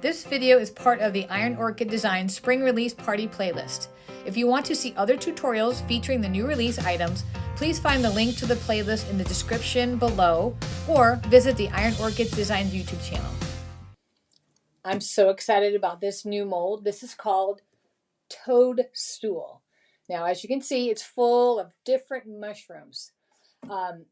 This video is part of the Iron Orchid Designs Spring Release Party playlist. If you want to see other tutorials featuring the new release items, please find the link to the playlist in the description below or visit the Iron Orchid Designs YouTube channel. I'm so excited about this new mold. This is called Toadstool. Now, as you can see, it's full of different mushrooms.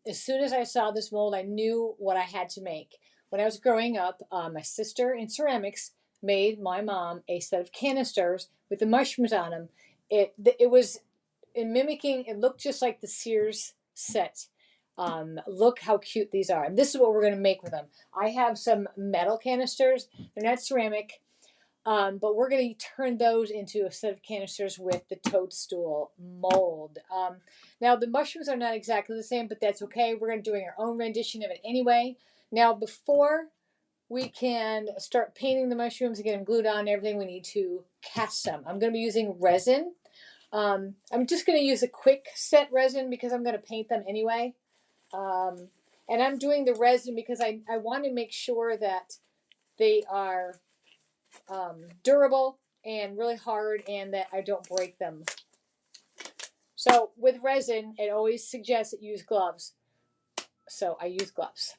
As soon as I saw this mold, I knew what I had to make. When I was growing up, my sister in ceramics made my mom a set of canisters with the mushrooms on them. It was in mimicking, it looked just like the Sears set. Look how cute these are. And this is what we're going to make with them. I have some metal canisters. They're not ceramic, but we're going to turn those into a set of canisters with the Toadstool mold. Now, the mushrooms are not exactly the same, but that's okay. We're going to be doing our own rendition of it anyway. Now, before we can start painting the mushrooms and get them glued on and everything, we need to cast them. I'm going to be using resin. I'm just going to use a quick set resin because I'm going to paint them anyway. And I'm doing the resin because I want to make sure that they are durable and really hard and that I don't break them. So with resin, it always suggests that you use gloves. So I use gloves.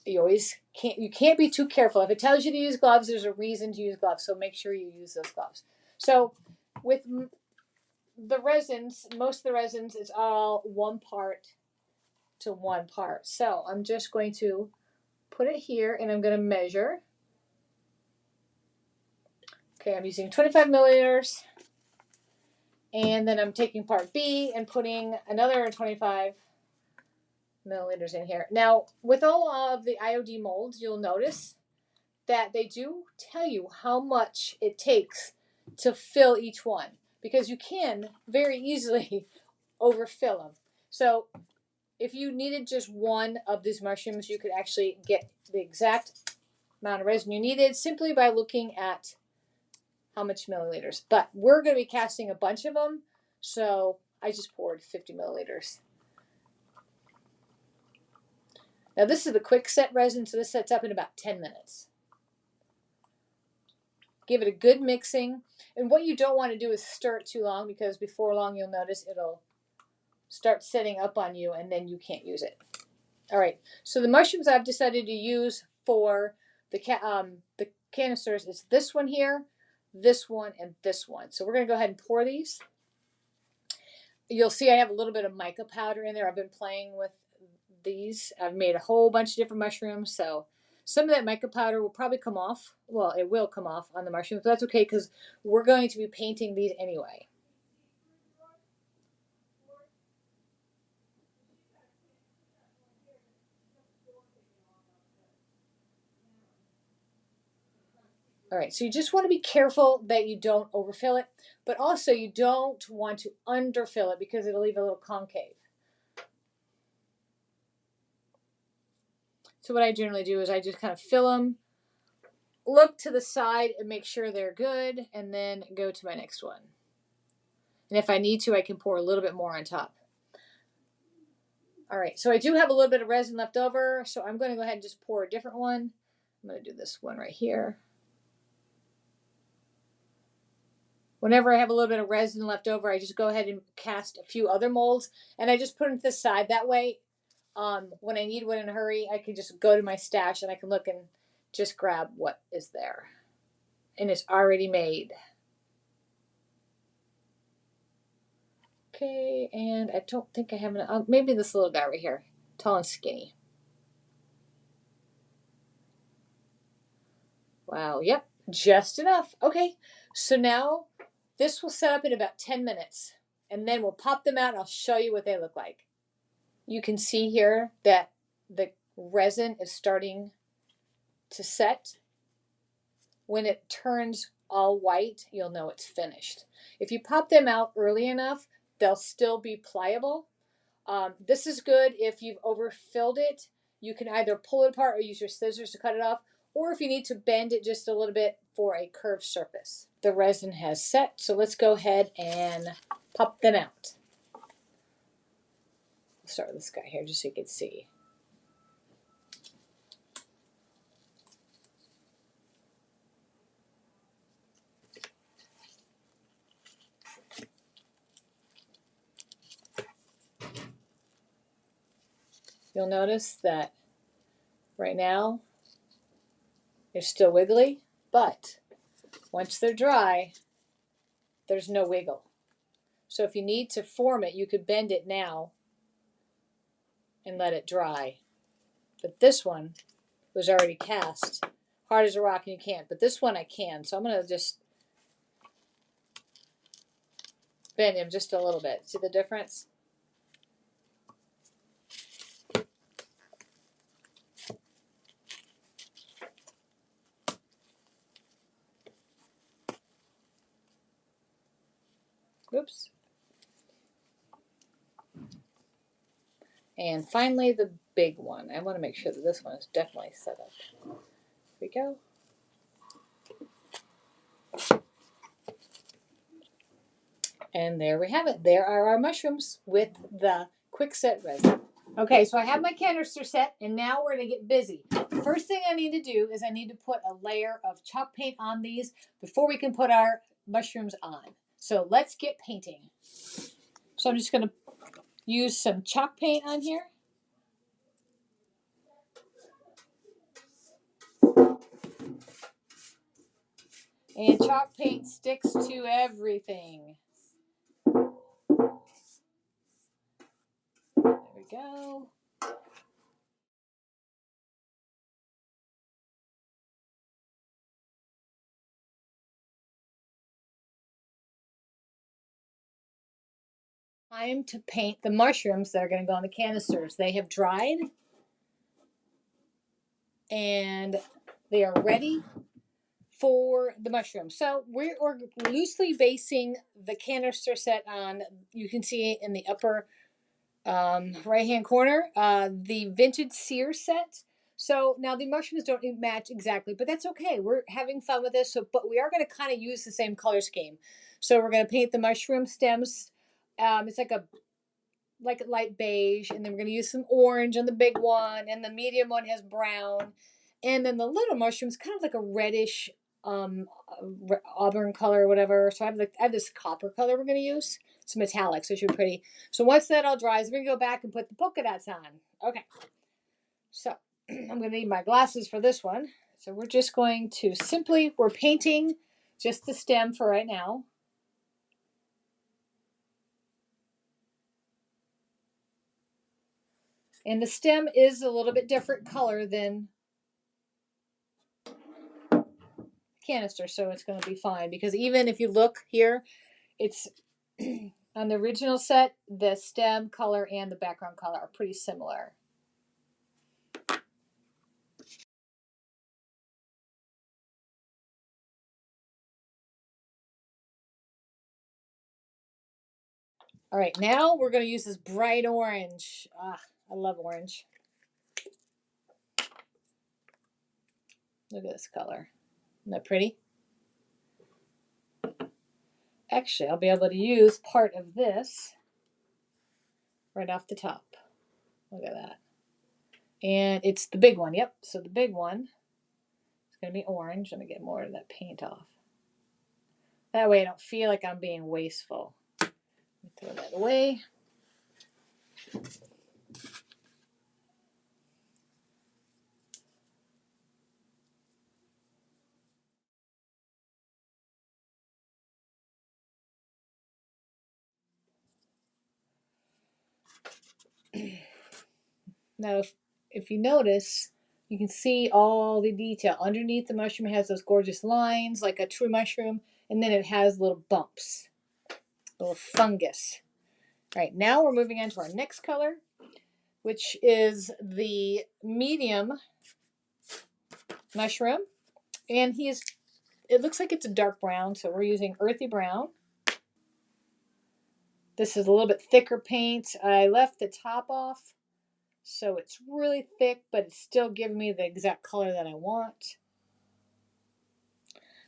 You can't be too careful. If it tells you to use gloves, there's a reason to use gloves. So make sure you use those gloves. So with the resins, most of the resins, it's all 1 part to 1 part. So I'm just going to put it here and I'm going to measure. Okay, I'm using 25 milliliters. And then I'm taking part B and putting another 25 milliliters in here. Now, with all of the IOD molds, you'll notice that they do tell you how much it takes to fill each one because you can very easily overfill them. So if you needed just one of these mushrooms, you could actually get the exact amount of resin you needed simply by looking at how much milliliters. But we're going to be casting a bunch of them, so I just poured 50 milliliters. Now this is the quick set resin, so this sets up in about 10 minutes. Give it a good mixing. And what you don't want to do is stir it too long because before long you'll notice it'll start setting up on you and then you can't use it. All right, so the mushrooms I've decided to use for the canisters is this one here, this one, and this one. So we're going to go ahead and pour these. You'll see I have a little bit of mica powder in there. I've been playing with these. I've made a whole bunch of different mushrooms, so some of that mica powder will probably come off. Well, it will come off on the mushrooms, but that's okay because we're going to be painting these anyway. All right, so you just want to be careful that you don't overfill it, but also you don't want to underfill it because it'll leave a little concave. So what I generally do is I just kind of fill them, look to the side and make sure they're good, and then go to my next one. And if I need to, I can pour a little bit more on top. All right, so I do have a little bit of resin left over, so I'm going to go ahead and just pour a different one. I'm going to do this one right here. Whenever I have a little bit of resin left over, I just go ahead and cast a few other molds, and I just put them to the side. That way, when I need one in a hurry, I can just go to my stash and I can look and just grab what is there. And it's already made. Okay, and I don't think I have enough. Maybe this little guy right here, tall and skinny. Wow, yep, just enough. Okay, so now this will set up in about 10 minutes. And then we'll pop them out and I'll show you what they look like. You can see here that the resin is starting to set. When it turns all white, you'll know it's finished. If you pop them out early enough, they'll still be pliable. This is good if you've overfilled it. You can either pull it apart or use your scissors to cut it off, or if you need to bend it just a little bit for a curved surface. The resin has set, so let's go ahead and pop them out. I'll start with this guy here just so you can see. You'll notice that right now they're still wiggly, but once they're dry, there's no wiggle. So if you need to form it, you could bend it now and let it dry. But this one was already cast. Hard as a rock and you can't. But this one I can. So I'm going to just bend him just a little bit. See the difference? Oops. And finally the big one. I want to make sure that this one is definitely set up. Here we go. And there we have it. There are our mushrooms with the quick set resin. Okay, so I have my canister set, and now we're going to get busy. The first thing I need to do is I need to put a layer of chalk paint on these before we can put our mushrooms on. So let's get painting. So I'm just going to use some chalk paint on here. And chalk paint sticks to everything. There we go. Time to paint the mushrooms that are going to go on the canisters. They have dried and they are ready for the mushrooms. So we're loosely basing the canister set on, you can see in the upper right hand corner, the vintage Sears set. So now the mushrooms don't match exactly, but that's okay. We're having fun with this. So, but we are going to kind of use the same color scheme. So we're going to paint the mushroom stems. It's like a light beige, and then we're going to use some orange on the big one, and the medium one has brown, and then the little mushroom's kind of like a reddish auburn color or whatever. So I have this copper color we're going to use. It's metallic, so it should be pretty. So once that all dries, we're going to go back and put the polka dots on. Okay, so I'm going to need my glasses for this one. So we're just going to we're painting just the stem for right now. And the stem is a little bit different color than canister, so it's going to be fine, because even if you look here, it's on the original set, the stem color and the background color are pretty similar. All right, now we're going to use this bright orange. I love orange. Look at this color. Isn't that pretty? Actually, I'll be able to use part of this right off the top. Look at that. And it's the big one. Yep, so the big one is going to be orange. Let me get more of that paint off. That way I don't feel like I'm being wasteful. Throw that away. Now, if you notice, you can see all the detail. Underneath the mushroom has those gorgeous lines like a true mushroom, and then it has little bumps, little fungus. All right, now we're moving on to our next color, which is the medium mushroom. And it looks like it's a dark brown, so we're using earthy brown. This is a little bit thicker paint. I left the top off, so it's really thick, but it's still giving me the exact color that I want.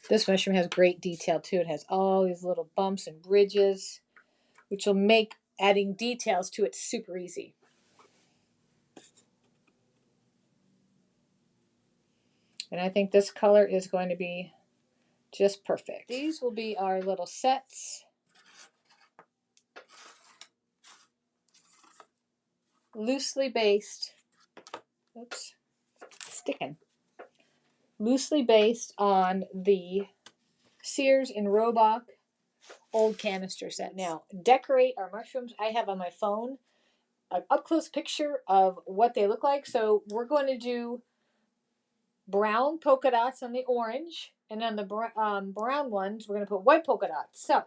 This mushroom has great detail too. It has all these little bumps and ridges, which will make adding details to it super easy. And I think this color is going to be just perfect. These will be our little sets. loosely based, oops, sticking, loosely based on the Sears and Roebuck old canister set. Now, decorate our mushrooms. I have on my phone an up-close picture of what they look like. So we're going to do brown polka dots on the orange, and on the brown ones, we're going to put white polka dots. So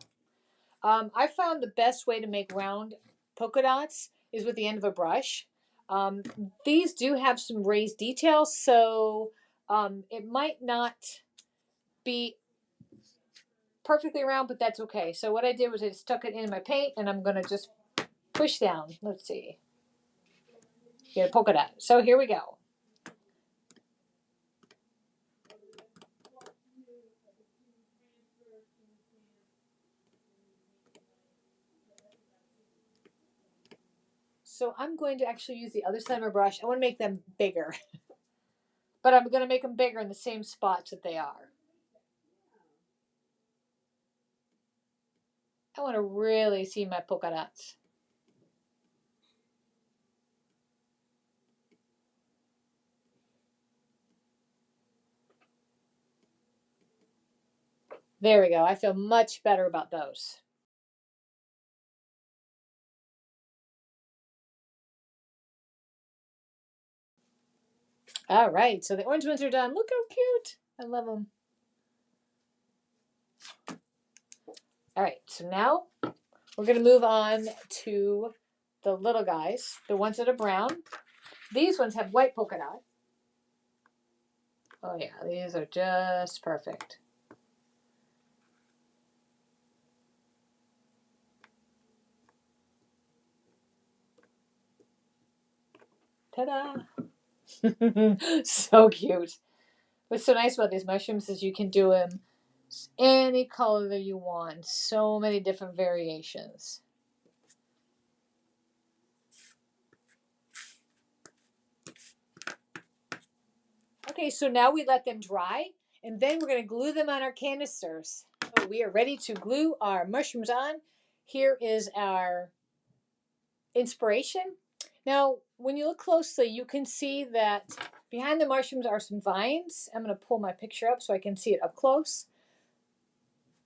I found the best way to make round polka dots is with the end of a brush. These do have some raised details, so it might not be perfectly round, but that's okay. So what I did was I stuck it in my paint, and I'm going to just push down. Let's see. Get a polka dot. So here we go. So I'm going to actually use the other side of my brush. I want to make them bigger. But I'm going to make them bigger in the same spots that they are. I want to really see my polka dots. There we go. I feel much better about those. All right, so the orange ones are done. Look how cute. I love them. All right, so now we're going to move on to the little guys, the ones that are brown. These ones have white polka dots. Oh yeah, these are just perfect. Ta-da! So cute. What's so nice about these mushrooms is you can do them any color that you want. So many different variations. Okay, so now we let them dry, and then we're going to glue them on our canisters. So we are ready to glue our mushrooms on. Here is our inspiration. Now, when you look closely, you can see that behind the mushrooms are some vines. I'm going to pull my picture up so I can see it up close.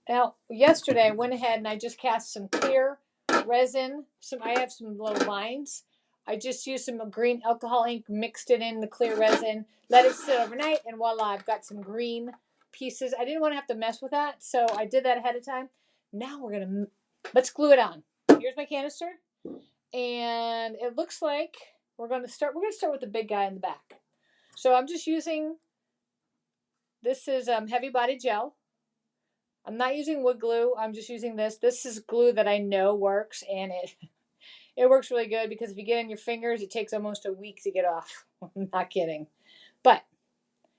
Now, yesterday I went ahead and I just cast some clear resin. I have some little vines. I just used some green alcohol ink, mixed it in the clear resin, let it sit overnight, and voila, I've got some green pieces. I didn't want to have to mess with that, so I did that ahead of time. Now let's glue it on. Here's my canister, and it looks like we're going to start with the big guy in the back. So I'm just using, this is heavy body gel. I'm not using wood glue. I'm just using this. This is glue that I know works, and it works really good because if you get in your fingers, it takes almost a week to get off. I'm not kidding. But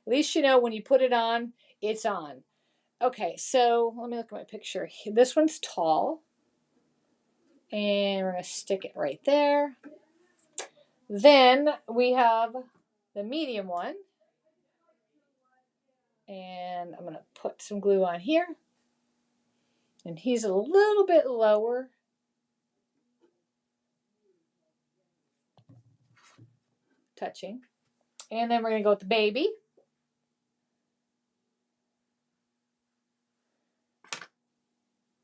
at least you know when you put it on, it's on. Okay, so let me look at my picture. This one's tall, and we're going to stick it right there. Then we have the medium one, and I'm going to put some glue on here. And he's a little bit lower. Touching. And then we're going to go with the baby.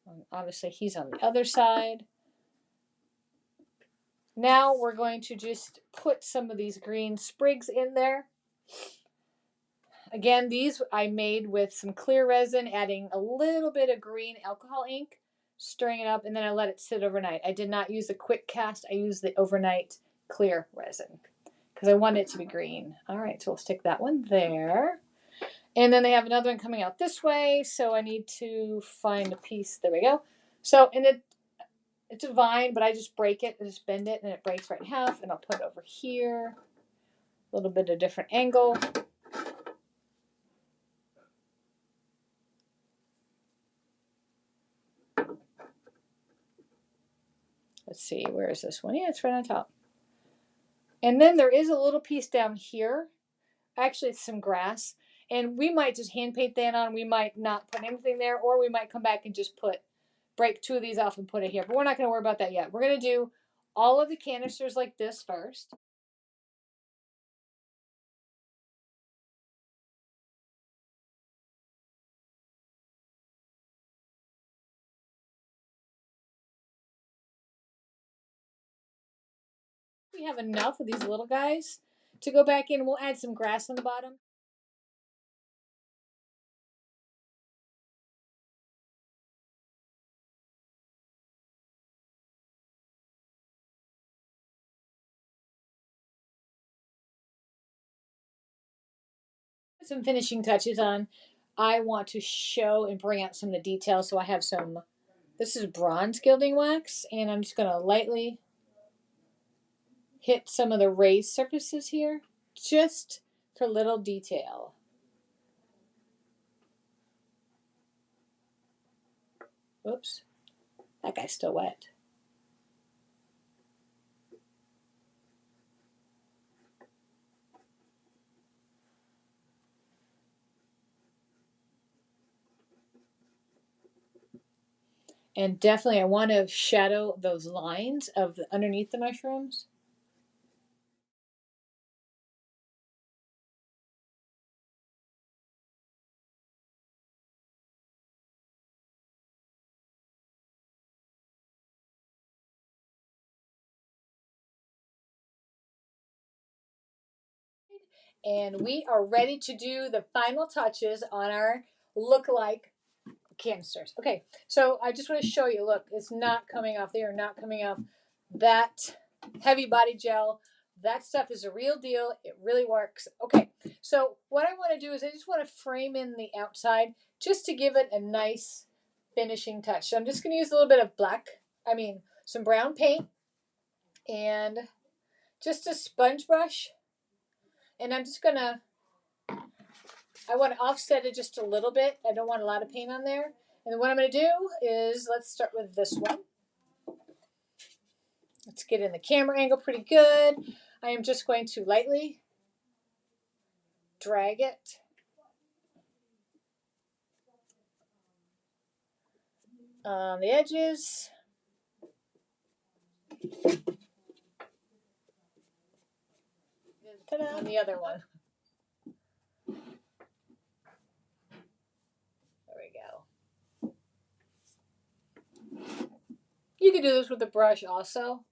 And obviously, he's on the other side. Now we're going to just put some of these green sprigs in there. Again, these I made with some clear resin, adding a little bit of green alcohol ink, stirring it up, and then I let it sit overnight. I did not use the quick cast. I used the overnight clear resin because I wanted it to be green. All right, so we'll stick that one there. And then they have another one coming out this way, so I need to find a piece. There we go. So, and it's a vine, but I just break it, I just bend it, and it breaks right in half, and I'll put it over here. A little bit of different angle. Let's see, where is this one? Yeah, it's right on top. And then there is a little piece down here. Actually, it's some grass. And we might just hand paint that on. We might not put anything there, or we might come back and just break two of these off and put it here. But we're not going to worry about that yet. We're going to do all of the canisters like this first. We have enough of these little guys to go back in. We'll add some grass on the bottom. Some finishing touches on. I want to show and bring out some of the details. So I have some, this is bronze gilding wax, and I'm just going to lightly hit some of the raised surfaces here, just for little detail. Oops, that guy's still wet. And definitely I want to shadow those lines of underneath the mushrooms. And we are ready to do the final touches on our look-alike canisters. Okay, so I just want to show you, look, it's not coming off. They are not coming off. That heavy body gel, that stuff is a real deal. It really works. Okay, so what I want to do is I just want to frame in the outside just to give it a nice finishing touch. So I'm just going to use a little bit of some brown paint and just a sponge brush. And I'm just going to, I want to offset it just a little bit. I don't want a lot of paint on there. And what I'm going to do is, let's start with this one. Let's get in the camera angle pretty good. I am just going to lightly drag it on the edges. Ta-da, on the other one. There we go. You can do this with a brush also.